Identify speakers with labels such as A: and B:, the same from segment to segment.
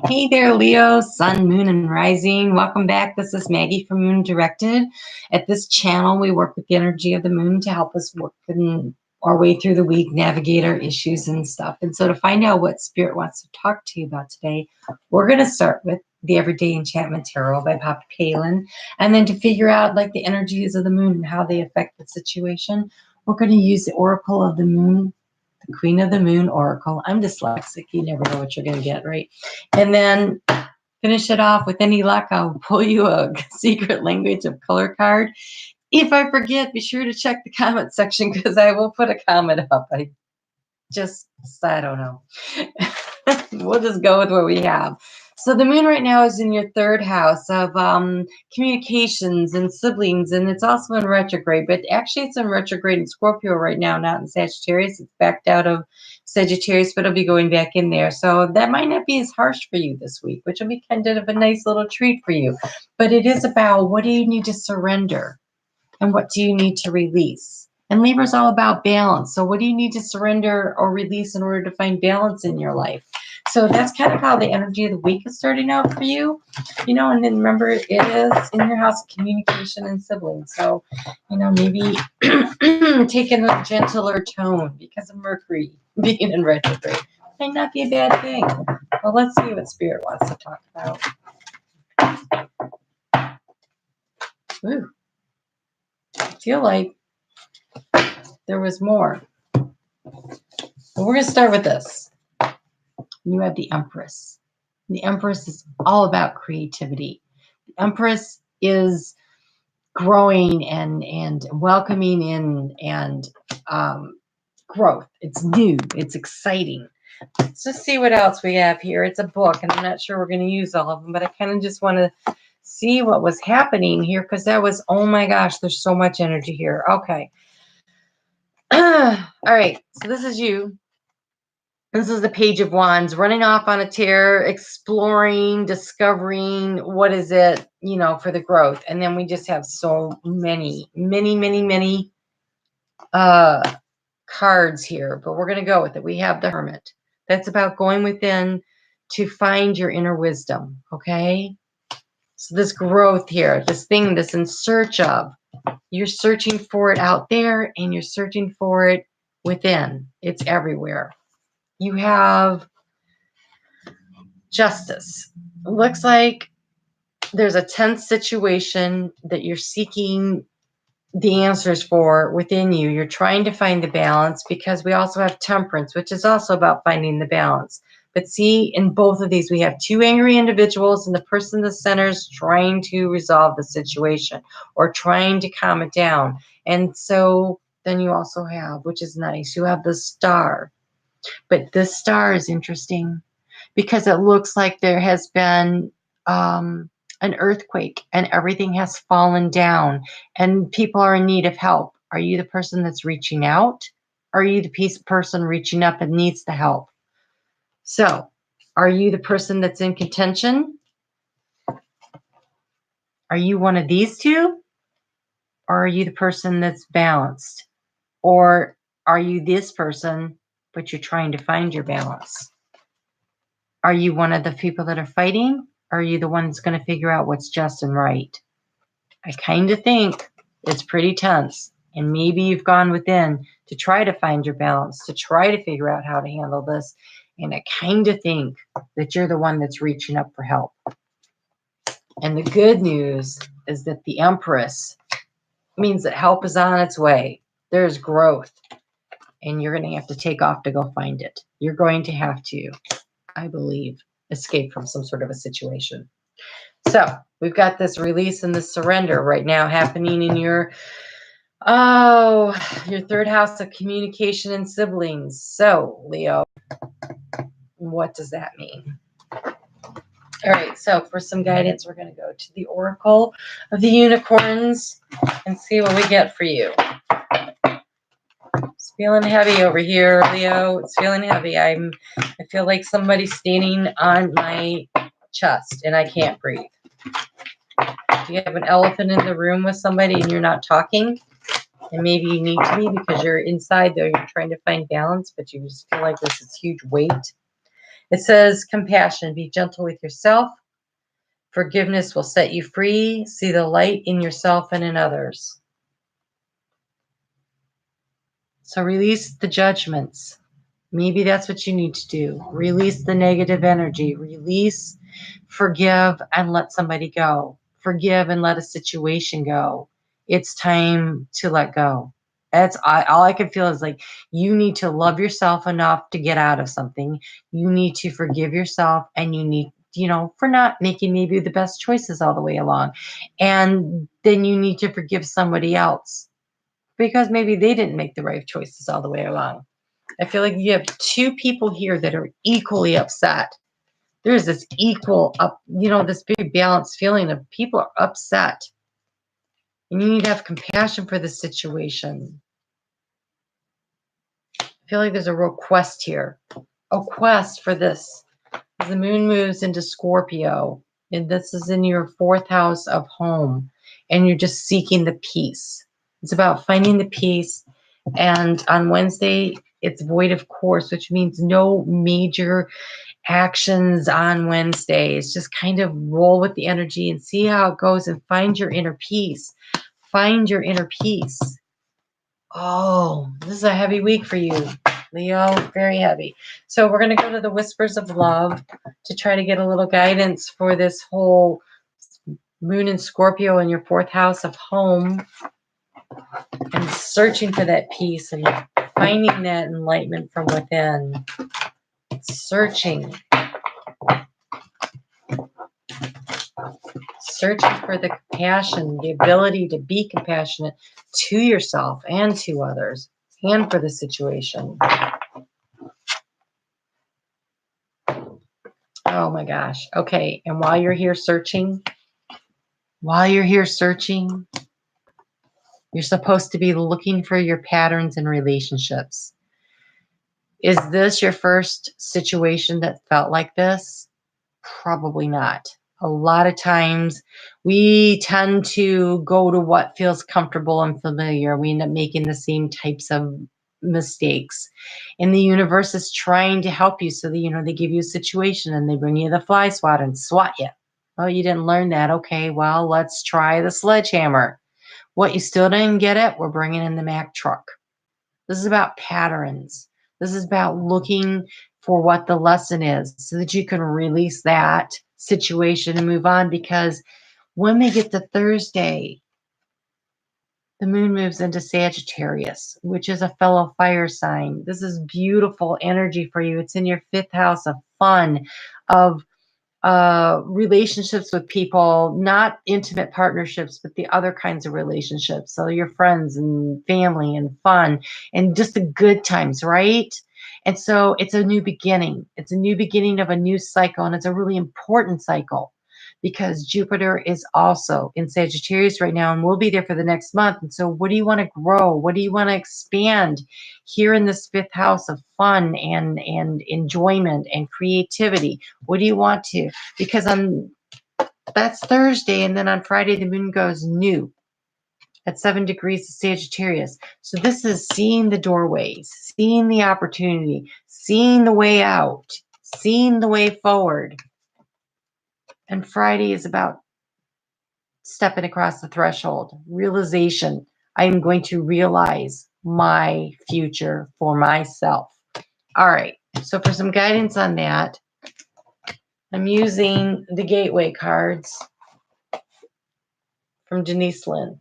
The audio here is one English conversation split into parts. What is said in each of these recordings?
A: Hey there, Leo, Sun, Moon, and Rising. Welcome back. This is Maggie from Moon Directed. At this channel, we work with the energy of the moon to help us work our way through the week, navigate our issues and stuff. And so to find out what Spirit wants to talk to you about today, we're going to start with the Everyday Enchantment Tarot by Papa Palin. And then to figure out like the energies of the moon and how they affect the situation, we're going to use the Oracle of the Moon, the Queen of the Moon Oracle. I'm dyslexic. You never know what you're going to get, right? And then finish it off with any luck. I'll pull you a secret language of color card. If I forget, be sure to check the comment section because I will put a comment up. I don't know. We'll just go with what we have. So the moon right now is in your third house of communications and siblings, and it's also in retrograde, but actually it's in retrograde in Scorpio right now, not in Sagittarius. It's backed out of Sagittarius, but it'll be going back in there. So that might not be as harsh for you this week, which will be kind of a nice little treat for you. But it is about what do you need to surrender and what do you need to release? And Libra is all about balance. So what do you need to surrender or release in order to find balance in your life? So that's kind of how the energy of the week is starting out for you. And then remember, it is in your house of communication and siblings. So, maybe taking a gentler tone because of Mercury being in retrograde might not be a bad thing. Well, let's see what Spirit wants to talk about. Ooh. I feel like there was more. But we're going to start with this. You have the Empress. The Empress is all about creativity. The Empress is growing and welcoming in and growth. It's new. It's exciting. Let's just see what else we have here. It's a book, and I'm not sure we're going to use all of them, but I kind of just want to see what was happening here because that was, oh my gosh, there's so much energy here. Okay. All right. So this is you. This is the Page of Wands, running off on a tear, exploring, discovering what is it, for the growth. And then we just have so many cards here, but we're going to go with it. We have the Hermit. That's about going within to find your inner wisdom, okay? So this growth here, this thing that's in search of, you're searching for it out there and you're searching for it within. It's everywhere. You have Justice. It looks like there's a tense situation that you're seeking the answers for within you. You're trying to find the balance because we also have Temperance, which is also about finding the balance. But see, in both of these, we have two angry individuals and the person in the center is trying to resolve the situation or trying to calm it down. And so then you also have, which is nice, you have the Star. But this Star is interesting because it looks like there has been an earthquake and everything has fallen down and people are in need of help. Are you the person that's reaching out? Or are you the person reaching up and needs the help? So, are you the person that's in contention? Are you one of these two? Or are you the person that's balanced? Or are you this person, but you're trying to find your balance? Are you one of the people that are fighting? Or are you the one that's going to figure out what's just and right? I kind of think it's pretty tense. And maybe you've gone within to try to find your balance, to try to figure out how to handle this. And I kind of think that you're the one that's reaching up for help. And the good news is that the Empress means that help is on its way. There's growth. And you're going to have to take off to go find it. You're going to have to, I believe, escape from some sort of a situation. So we've got this release and this surrender right now happening in your third house of communication and siblings. So, Leo, what does that mean? All right, so for some guidance, we're going to go to the Oracle of the Unicorns and see what we get for you. It's feeling heavy over here, Leo. It's feeling heavy. I feel like somebody's standing on my chest and I can't breathe. Do you have an elephant in the room with somebody and you're not talking? And maybe you need to be because you're inside, though. You're trying to find balance, but you just feel like this is huge weight. It says compassion, be gentle with yourself. Forgiveness will set you free. See the light in yourself and in others. So release the judgments. Maybe that's what you need to do. Release the negative energy. Release, forgive, and let somebody go. Forgive and let a situation go. It's time to let go. All I can feel is like you need to love yourself enough to get out of something. You need to forgive yourself, and you need, for not making maybe the best choices all the way along. And then you need to forgive somebody else because maybe they didn't make the right choices all the way along. I feel like you have two people here that are equally upset. There's this this big balanced feeling of people are upset. And you need to have compassion for the situation. I feel like there's a real quest here. A quest for this. As the moon moves into Scorpio, and this is in your 4th house of home, and you're just seeking the peace. It's about finding the peace. And on Wednesday, it's void of course, which means no major actions on Wednesdays. Just kind of roll with the energy and see how it goes and find your inner peace. Find your inner peace. Oh, this is a heavy week for you, Leo. Very heavy. So we're going to go to the Whispers of Love to try to get a little guidance for this whole moon in Scorpio in your 4th house of home, and searching for that peace and finding that enlightenment from within. Searching for the compassion, the ability to be compassionate to yourself and to others and for the situation. Oh my gosh. Okay. And while you're here searching, you're supposed to be looking for your patterns in relationships. Is this your first situation that felt like this? Probably not. A lot of times we tend to go to what feels comfortable and familiar. We end up making the same types of mistakes. And the universe is trying to help you. So that, they give you a situation and they bring you the fly swatter and swat you. Oh, you didn't learn that. Okay, well, let's try the sledgehammer. What, you still didn't get it? We're bringing in the Mack truck. This is about patterns. This is about looking for what the lesson is so that you can release that situation and move on. Because when we get to Thursday, the moon moves into Sagittarius, which is a fellow fire sign. This is beautiful energy for you. It's in your 5th house of fun, of relationships with people, not intimate partnerships, but the other kinds of relationships. So your friends and family and fun and just the good times, right? And so it's a new beginning. It's a new beginning of a new cycle. And it's a really important cycle because Jupiter is also in Sagittarius right now and will be there for the next month. And so what do you want to grow? What do you want to expand here in this 5th house of fun and enjoyment and creativity? What do you want to? Because that's Thursday, and then on Friday the moon goes new at 7 degrees of Sagittarius. So this is seeing the doorways, seeing the opportunity, seeing the way out, seeing the way forward. And Friday is about stepping across the threshold, realization. I am going to realize my future for myself. All right. So for some guidance on that, I'm using the Gateway cards from Denise Lynn.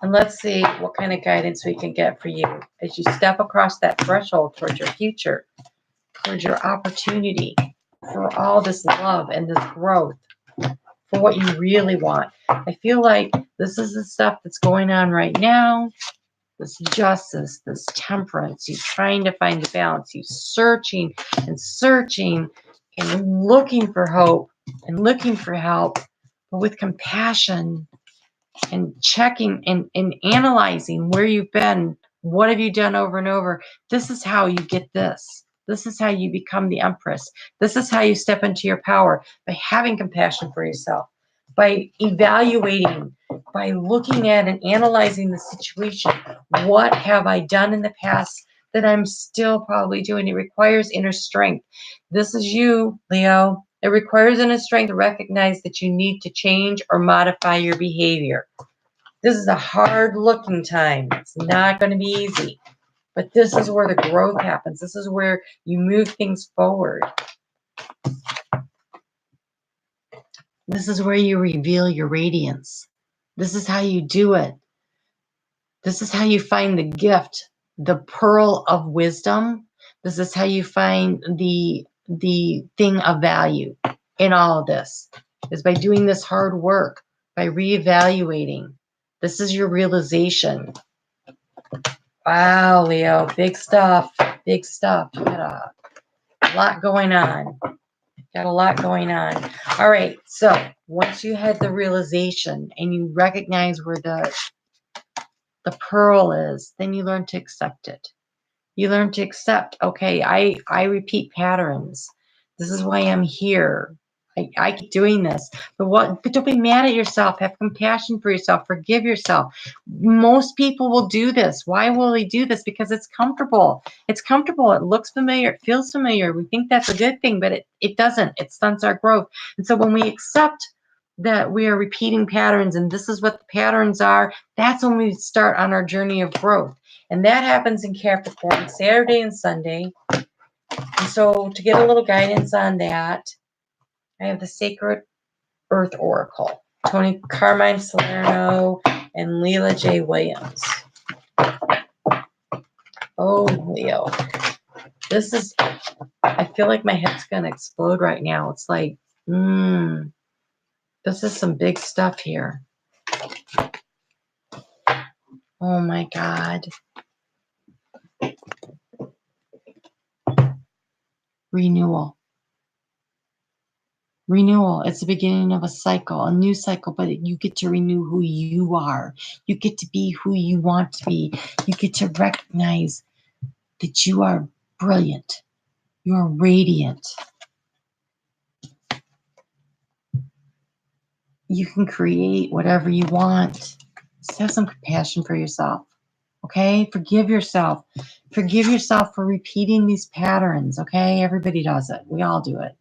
A: And let's see what kind of guidance we can get for you as you step across that threshold towards your future, towards your opportunity, for all this love and this growth, for what you really want. I feel like this is the stuff that's going on right now. This justice, this temperance, you trying to find the balance, you searching and looking for hope and looking for help, but with compassion and checking and analyzing where you've been, what have you done over and over. This is how you get this. This is how you become the Empress. This is how you step into your power, by having compassion for yourself, by evaluating, by looking at and analyzing the situation. What have I done in the past that I'm still probably doing. It requires inner strength. This is you, Leo. It requires inner strength to recognize that you need to change or modify your behavior. This is a hard-looking time. It's not going to be easy. But this is where the growth happens. This is where you move things forward. This is where you reveal your radiance. This is how you do it. This is how you find the gift, the pearl of wisdom. This is how you find the thing of value in all of this, is by doing this hard work, by reevaluating. This is your realization. Wow, Leo, big stuff, big stuff. You got a lot going on. Got a lot going on. All right, so once you had the realization and you recognize where the pearl is, then you learn to accept it. You learn to accept, okay, I repeat patterns. This is why I'm here. I keep doing this. But don't be mad at yourself. Have compassion for yourself. Forgive yourself. Most people will do this. Why will they do this? Because it's comfortable. It's comfortable. It looks familiar. It feels familiar. We think that's a good thing, but it doesn't. It stunts our growth. And so when we accept that we are repeating patterns and this is what the patterns are, that's when we start on our journey of growth. And that happens in Capricorn, Saturday and Sunday. And so to get a little guidance on that, I have the Sacred Earth Oracle, Tony Carmine Salerno and Leela J. Williams. Oh, Leo. This is, I feel like my head's going to explode right now. It's like, this is some big stuff here. Oh my God. Renewal. Renewal. It's the beginning of a cycle, a new cycle, but you get to renew who you are. You get to be who you want to be. You get to recognize that you are brilliant. You are radiant. You can create whatever you want. Just have some compassion for yourself. Okay? Forgive yourself. Forgive yourself for repeating these patterns. Okay? Everybody does it. We all do it.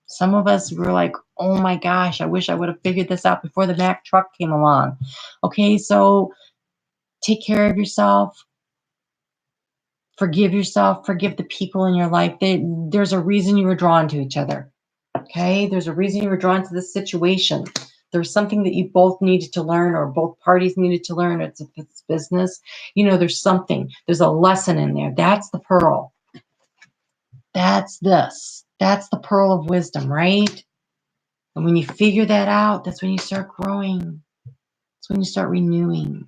A: Some of us were like, oh my gosh, I wish I would have figured this out before the Mack truck came along. Okay, so take care of yourself. Forgive yourself. Forgive the people in your life. There's a reason you were drawn to each other. Okay, there's a reason you were drawn to this situation. There's something that you both needed to learn or both parties needed to learn. If it's business, there's something. There's a lesson in there. That's the pearl. That's this. That's the pearl of wisdom, right? And when you figure that out, that's when you start growing. That's when you start renewing.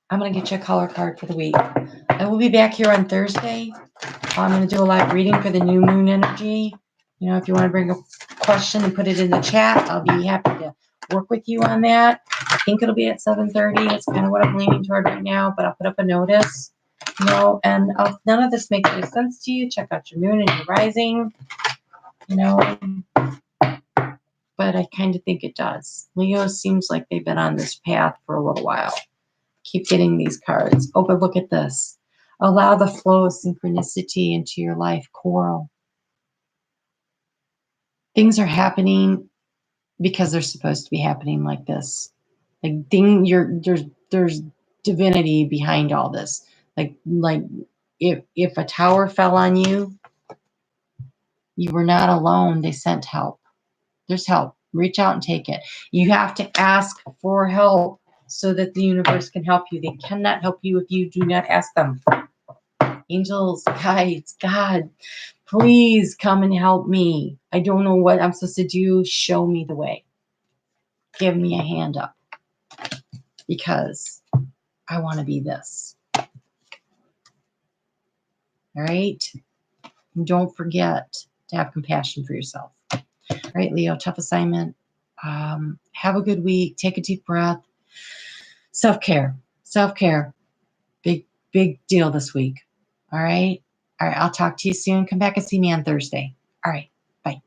A: I'm going to get you a color card for the week. I will be back here on Thursday. I'm going to do a live reading for the new moon energy. If you want to bring a question and put it in the chat, I'll be happy to work with you on that. I think it'll be at 7:30. That's kind of what I'm leaning toward right now, but I'll put up a notice. And if none of this makes any sense to you, check out your moon and your rising. But I kind of think it does. Leo seems like they've been on this path for a little while. Keep getting these cards. Oh, but look at this. Allow the flow of synchronicity into your life, Coral. Things are happening because they're supposed to be happening like this. There's divinity behind all this. Like if a tower fell on you, you were not alone. They sent help. There's help. Reach out and take it. You have to ask for help so that the universe can help you. They cannot help you if you do not ask them. Angels, guides, God, please come and help me. I don't know what I'm supposed to do. Show me the way. Give me a hand up because I want to be this. All right? And don't forget to have compassion for yourself. All right, Leo, tough assignment. Have a good week. Take a deep breath. Self-care. Self-care. Big deal this week. All right? All right, I'll talk to you soon. Come back and see me on Thursday. All right, bye.